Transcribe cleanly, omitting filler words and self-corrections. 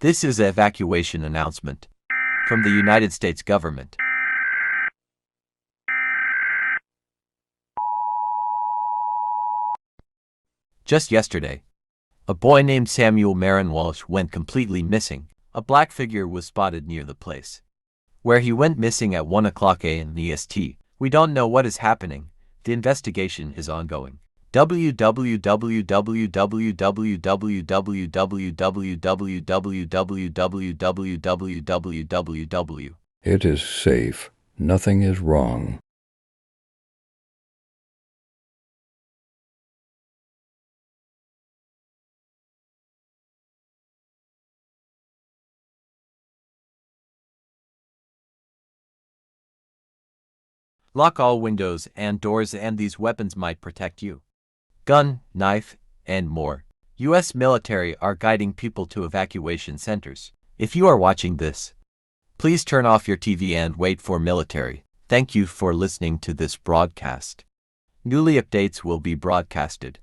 This is an evacuation announcement from the United States government. Just yesterday, a boy named Samuel Marin Walsh went completely missing. A black figure was spotted near the place where he went missing at 1 o'clock a.m. EST. We don't know what is happening. The investigation is ongoing. www. It is safe. Nothing is wrong. Lock all windows and doors, and these weapons might protect you. Gun, knife, and more. U.S. military are guiding people to evacuation centers. If you are watching this, please turn off your TV and wait for military. Thank you for listening to this broadcast. Newly updates will be broadcasted.